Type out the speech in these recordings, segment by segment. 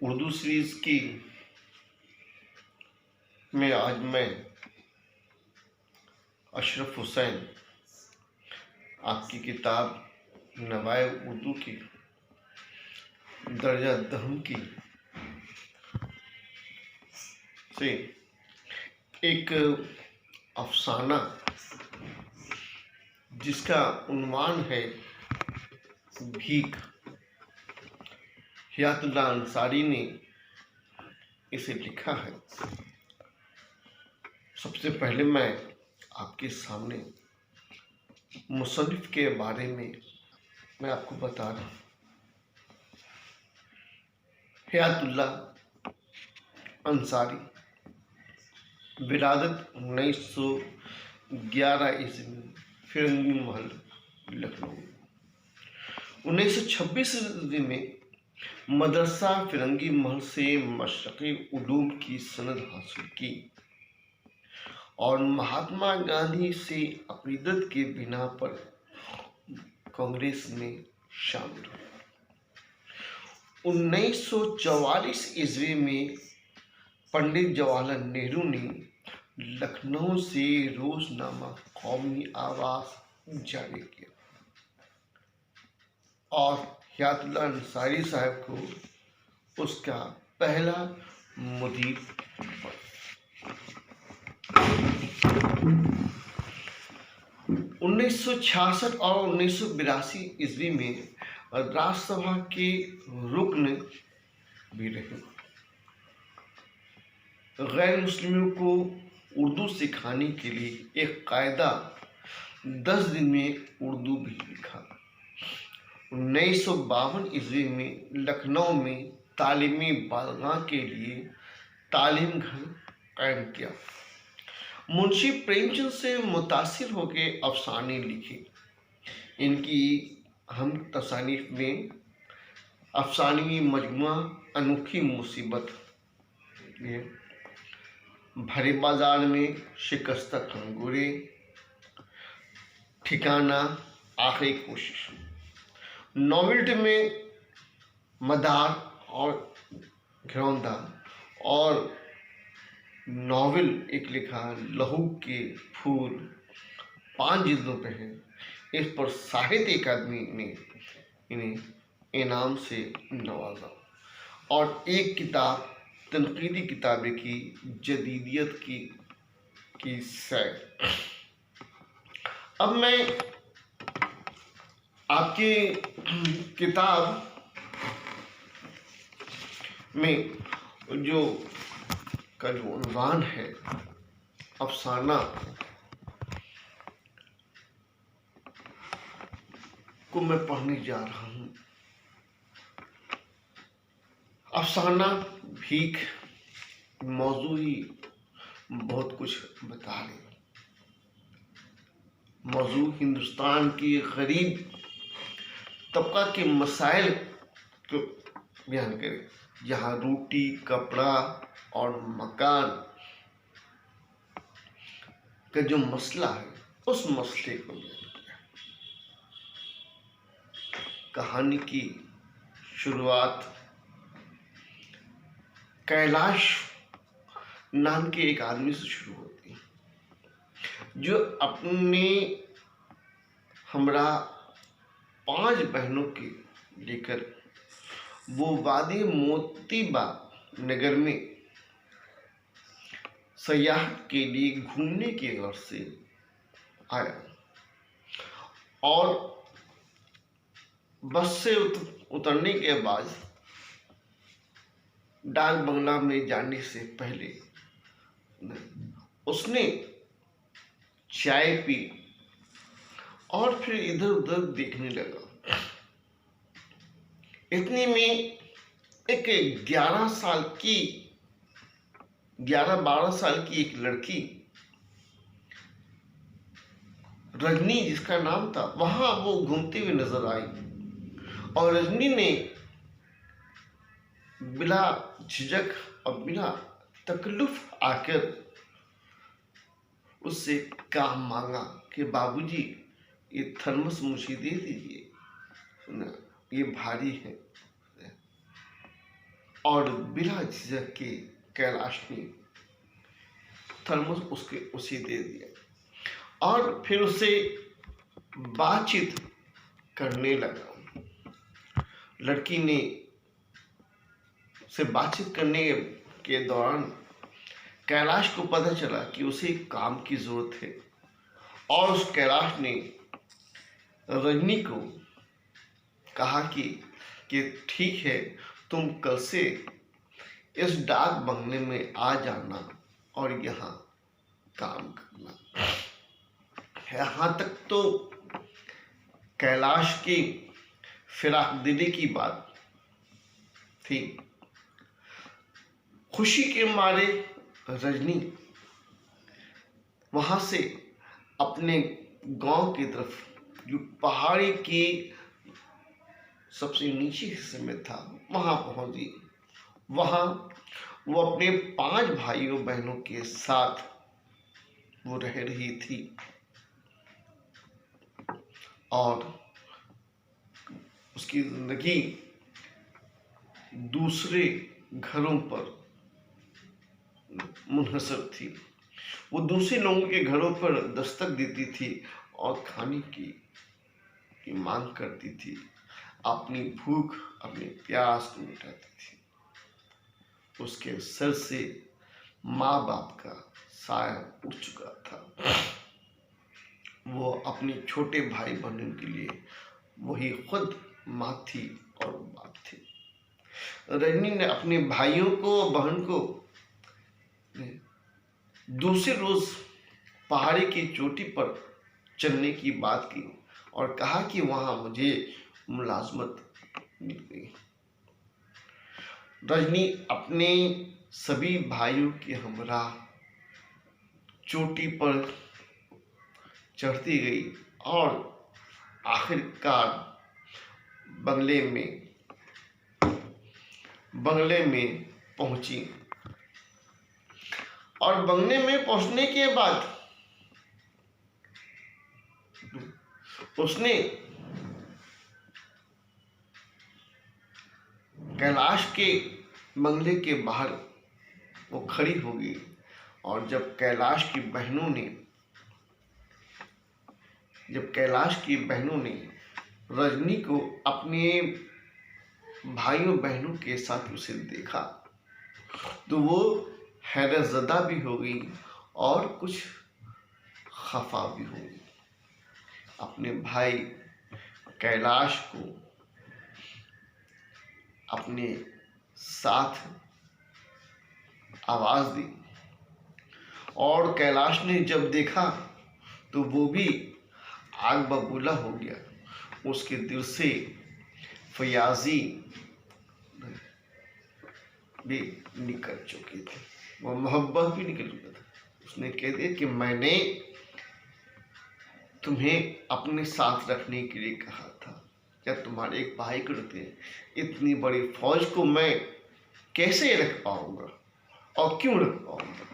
Urdu series की में आज मैं अशरफ हुसैन आपकी किताब नवाए उर्दू की दर्जा दहम की से एक अफसाना जिसका उन्वान है भीख, हयातुल्लाह अंसारी ने इसे लिखा है। सबसे पहले मैं आपके सामने मुसन्निफ के बारे में मैं आपको बता रहा हूँ। हयातुल्लाह अंसारी विलादत 1911 ईस्वी, फिरंगी महल, लखनऊ। 1926 ईस्वी में मदरसा फिरंगी महल से मशरक़ी उलूम की सनद हासिल की और महात्मा गांधी से अक़ीदत के बिना पर कांग्रेस में शामिल हुए। 1944 ईस्वी में पंडित जवाहरलाल नेहरू ने लखनऊ से रोजनामा कौमी आवाज़ जारी किया और हयातुल्लाह अंसारी साहब को उसका पहला मुदीर बना। 1966 और 1982 ईस्वी में राज्यसभा के रुकन भी रहे। गैर मुस्लिमों को उर्दू सिखाने के लिए एक कायदा 10 दिन में उर्दू भी लिखा। 1952 ईस्वी में लखनऊ में तालीमी बारगाह के लिए तालीम घर कायम किया। मुंशी प्रेमचंद से मुतासिर होकर अफसाने लिखे। इनकी अहम तसानीफ में अफसानवी मजमुआ अनोखी मुसीबत, भरे बाजार में शिकस्त अंगूरे, ठिकाना, आखिरी कोशिश। नॉवेल्टी में मदार और घरौंदा और नॉवेल एक लिखा लहू के फूल 5 जिल्दों पे है। इस पर साहित्य अकादमी ने इन्हें इनाम से नवाजा और एक किताब तनकीदी किताबें की जदीदियत की सैर। अब मैं आपकी किताब में जो उन्वान है अफसाना को मैं पढ़ने जा रहा हूँ। अफसाना भीख मौजू ही बहुत कुछ बता रहे। मौजू हिंदुस्तान की गरीब तबका के मसाइल को बयान करे, जहाँ रोटी, कपड़ा और मकान का जो मसला है उस मसले को कहानी की शुरुआत कैलाश नाम के एक आदमी से शुरू होती है, जो अपने हमरा 5 बहनों के लेकर वो वादी मोतीबा नगर में सयाहत के लिए घूमने के घर से आया और बस से उतरने के बाद डाक बंगला में जाने से पहले उसने चाय पी और फिर इधर उधर देखने लगा। इतने में एक 11-12 साल की एक लड़की रजनी जिसका नाम था, वहां वो घूमते हुए नजर आई और रजनी ने बिना झिझक और बिना तकल्लुफ आकर उससे काम मांगा कि बाबूजी ये थर्मस मुझे दे दीजिए, ये भारी है। और बिना झिझक के कैलाश ने थर्मस उसे दे दिया और फिर उससे बातचीत करने लगा। लड़की ने से बातचीत करने के दौरान कैलाश को पता चला कि उसे काम की जरूरत है और उस कैलाश ने रजनी को कहा कि ठीक है, तुम कल से इस डाक बंगले में आ जाना और यहाँ काम करना। यहाँ तक तो कैलाश की फिराक दिली की बात थी। खुशी के मारे रजनी वहां से अपने गांव की तरफ, जो पहाड़ी के सबसे नीचे हिस्से में था, वहां पहुंची। वहां वो अपने 5 भाइयों बहनों के साथ वो रह रही थी और उसकी जिंदगी दूसरे घरों पर मुनहसर थी। वो दूसरे लोगों के घरों पर दस्तक देती थी और खाने की मांग करती थी, अपनी भूख अपनी प्यास को मिटाती थी। उसके सर से माँ बाप का साया उठ चुका था। वो अपने छोटे भाई बहनों के लिए वही खुद माँ थी और बाप थी। रजनी ने अपने भाइयों को बहन को दूसरे रोज पहाड़ी की चोटी पर चलने की बात की और कहा कि वहां मुझे मुलाजमत मिल गई। रजनी अपने सभी भाइयों के हमरा चोटी पर चढ़ती गई और आखिरकार बंगले में पहुंची। और बंगले में पहुंचने के बाद उसने कैलाश के बंगले के बाहर वो खड़ी हो गई और जब कैलाश की बहनों ने रजनी को अपने भाइयों बहनों के साथ उसे देखा तो वो हैरतज़दा भी हो गई और कुछ खफा भी हो गई। अपने भाई कैलाश को अपने साथ आवाज दी और कैलाश ने जब देखा तो वो भी आग बबूला हो गया। उसके दिल से फयाजी भी निकल चुकी थी, वो मोहब्बत भी निकल चुका था। उसने कह दिया कि मैंने तुम्हें अपने साथ रखने के लिए कहा था, क्या तुम्हारे एक भाई को रखते? इतनी बड़ी फौज को मैं कैसे रख पाऊंगा और क्यों रख पाऊंगा?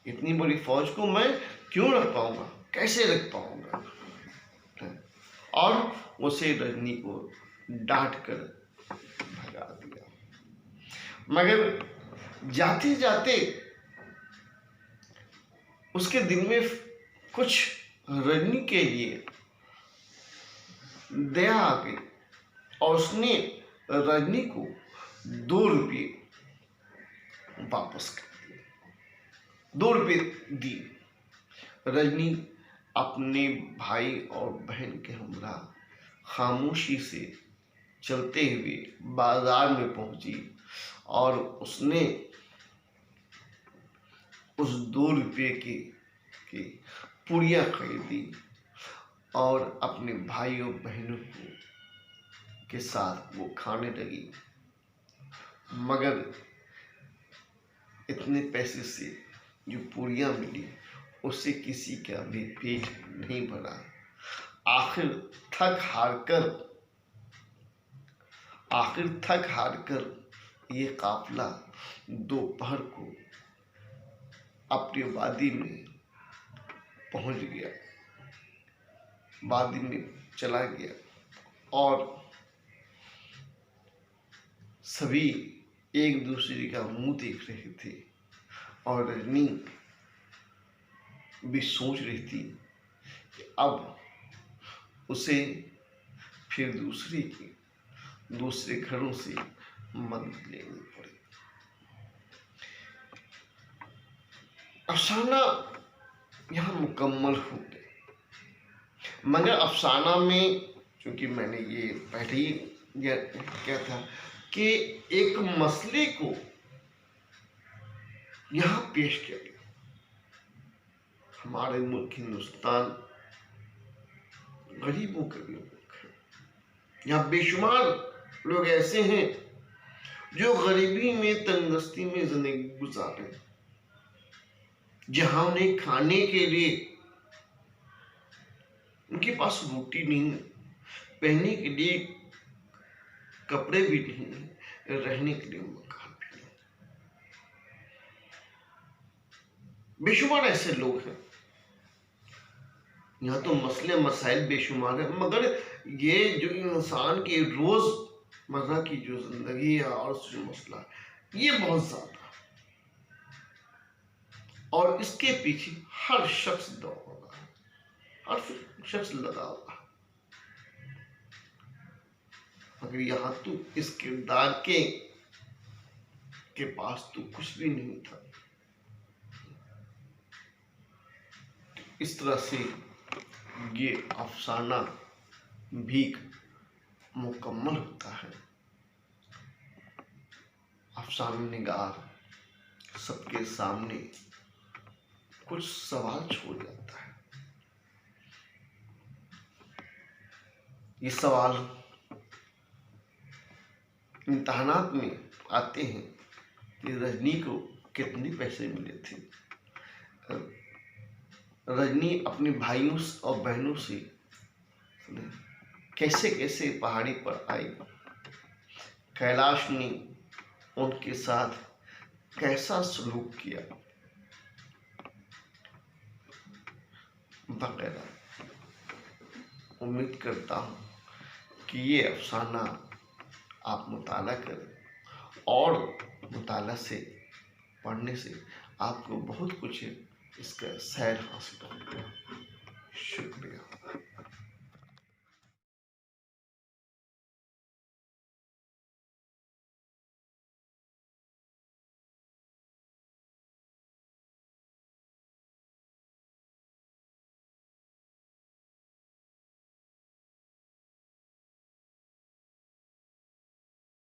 इतनी बड़ी फौज को मैं क्यों रख पाऊंगा, कैसे रख पाऊंगा? और उसे रजनी को डांट कर भगा दिया। मगर जाते जाते उसके दिल में कुछ रजनी के लिए दया आ गई और उसने रजनी को 2 रुपये वापस कर दिए, 2 रुपये दिए। रजनी अपने भाई और बहन के हमरा खामोशी से चलते हुए बाजार में पहुंची और उसने उस 2 रुपये की पुड़िया खरीदी और अपने भाइयों बहनों के साथ वो खाने लगी। मगर इतने पैसे से जो पुड़िया मिली उससे किसी का भी पेट नहीं भरा। आखिर थक हार कर ये काफिला दोपहर को अपनी वादी में पहुंच गया, वादी में चला गया और सभी एक दूसरे का मुंह देख रहे थे और रजनी भी सोच रही थी कि अब उसे फिर दूसरे घरों से मदद लेनी पड़ी। अफसाना यहाँ मुकम्मल हो गया, मगर अफसाना में क्योंकि मैंने ये पहले ही क्या था कि एक मसले को यहाँ पेश किया गया। हमारे मुल्क हिंदुस्तान गरीबों का भी मुल्क है। यहाँ बेशुमार लोग ऐसे हैं जो गरीबी में, तंगदस्ती में जिंदगी गुजार रहे हैं, जहां उन्हें खाने के लिए उनके पास रोटी नहीं है, पहनने के लिए कपड़े भी नहीं है, रहने के लिए मकान भी नहीं। बेशुमार ऐसे लोग हैं। यहाँ तो मसले मसाइल बेशुमार है, मगर ये जो इंसान की रोजमर्रा की जो जिंदगी है और जो मसला है ये बहुत ज्यादा, और इसके पीछे हर शख्स दौड़ रहा है, हर शख्स लगा हुआ है। मगर यहाँ तो इस किरदार के पास तो कुछ भी नहीं था। इस तरह से ये अफसाना भी मुकम्मल होता है। अफसाना निगार सबके सामने कुछ सवाल छोड़ जाता है। ये सवाल इम्तहानात में आते हैं कि रजनी को कितने पैसे मिले थे, रजनी अपने भाइयों और बहनों से कैसे कैसे पहाड़ी पर आई, कैलाश ने उनके साथ कैसा सलूक किया, वगैरह। उम्मीद करता हूँ कि ये अफसाना आप मुताला करें और मुताला से, पढ़ने से आपको बहुत कुछ इसका सैर हासिल होगा।